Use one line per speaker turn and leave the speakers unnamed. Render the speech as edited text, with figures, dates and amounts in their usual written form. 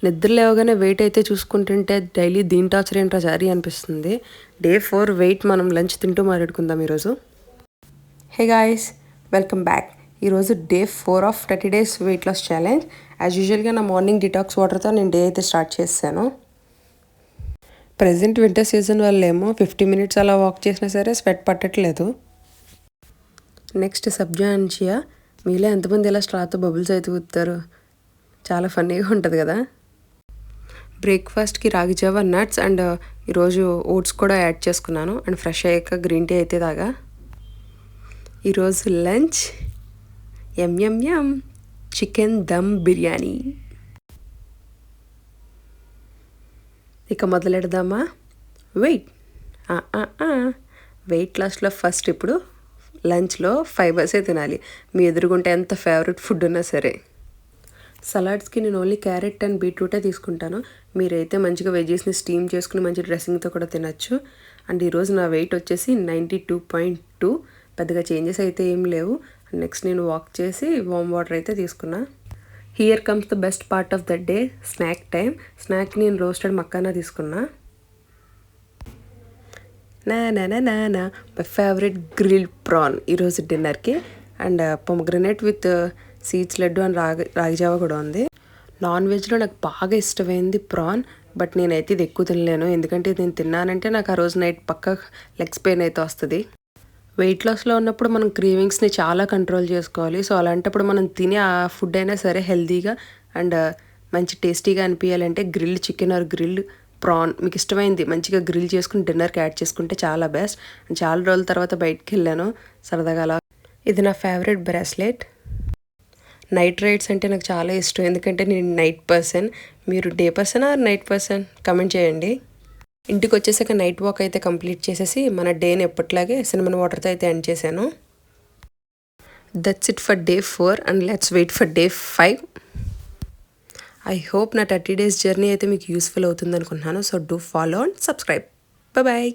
నిద్ర లేవగానే వెయిట్ అయితే చూసుకుంటుంటే డైలీ దీని టార్చర్ ఏంట్రా జారీ అనిపిస్తుంది. డే 4 వెయిట్ మనం లంచ్ తింటూ మాట్లాడుకుందాం ఈరోజు. Hey guys, welcome back. ఈరోజు day 4 of 30 days weight loss challenge. As యూజువల్గా నా మార్నింగ్ డిటాక్స్ వాటర్తో నేను డే అయితే స్టార్ట్ చేశాను. ప్రజెంట్ వింటర్ సీజన్ వల్ల ఏమో 50 minutes అలా వాక్ చేసినా సరే స్వెట్ పట్టట్లేదు. Next sabja and chia. మీలో ఎంతమంది ఇలా స్ట్రాతో బబుల్స్ అయితే ఊతారు? చాలా ఫన్నీగా ఉంటుంది కదా. బ్రేక్ఫాస్ట్కి రాగి జావా, నట్స్ అండ్ ఈరోజు ఓట్స్ కూడా యాడ్ చేసుకున్నాను. అండ్ ఫ్రెష్ అయ్యాక గ్రీన్ టీ అయితే తాగా. ఈరోజు లంచ్ ఎం చికెన్ దమ్ బిర్యానీ. ఇక మొదలెడదామా? వెయిట్ లాస్లో ఫస్ట్ ఇప్పుడు లంచ్లో ఫైబర్సే తినాలి. మీ ఎదురుగుంటే ఎంత ఫేవరెట్ ఫుడ్ ఉన్నా సరే. సలాడ్స్కి నేను ఓన్లీ క్యారెట్ అండ్ బీట్రూటే తీసుకుంటాను. మీరైతే మంచిగా వెజెస్ని స్టీమ్ చేసుకుని మంచి డ్రెస్సింగ్తో కూడా తినచ్చు. అండ్ ఈరోజు నా వెయిట్ వచ్చేసి 92.2. పెద్దగా చేంజెస్ అయితే ఏం లేవు. నెక్స్ట్ నేను వాక్ చేసి వామ్ వాటర్ అయితే తీసుకున్నా. Here comes the best part of the day, snack time. Snack నేను రోస్టెడ్ మక్కానా తీసుకున్నా. నా మై ఫేవరెట్ గ్రిల్డ్ ప్రాన్ ఈరోజు డిన్నర్కి. And pomegranate with seeds laddu and రాగి జావా కూడా ఉంది. నాన్ వెజ్లో నాకు బాగా ఇష్టమైంది ప్రాన్. బట్ నేనైతే ఇది ఎక్కువ తినలేను, ఎందుకంటే నేను తిన్నానంటే నాకు ఆ రోజు నైట్ పక్క లెగ్స్ పెయిన్ అయితే వస్తుంది. వెయిట్ లాస్లో ఉన్నప్పుడు మనం క్రేవింగ్స్ని చాలా కంట్రోల్ చేసుకోవాలి. సో అలాంటప్పుడు మనం తినే ఆ ఫుడ్ అయినా సరే హెల్తీగా అండ్ మంచి టేస్టీగా అనిపించాలంటే grilled chicken or grilled prawn మీకు ఇష్టమైంది మంచిగా గ్రిల్ చేసుకుని డిన్నర్కి యాడ్ చేసుకుంటే చాలా బెస్ట్. చాలా రోజుల తర్వాత బయటికి వెళ్ళాను సరదాగా అలా. ఇది నా ఫేవరెట్ బ్రాస్లెట్. నైట్ రైడ్స్ అంటే నాకు చాలా ఇష్టం, ఎందుకంటే నేను నైట్ పర్సన్. మీరు day person or night person? Comment చేయండి. ఇంటికి వచ్చేసాక నైట్ వాక్ అయితే కంప్లీట్ చేసేసి మన డేని ఎప్పట్లాగే సినిమన్ వాటర్తో అయితే ఎండ్ చేశాను. That's it for day 4 and let's wait for day 5. I hope నా 30 days జర్నీ అయితే మీకు యూస్ఫుల్ అవుతుంది అనుకుంటున్నాను. So do follow and subscribe. Bye.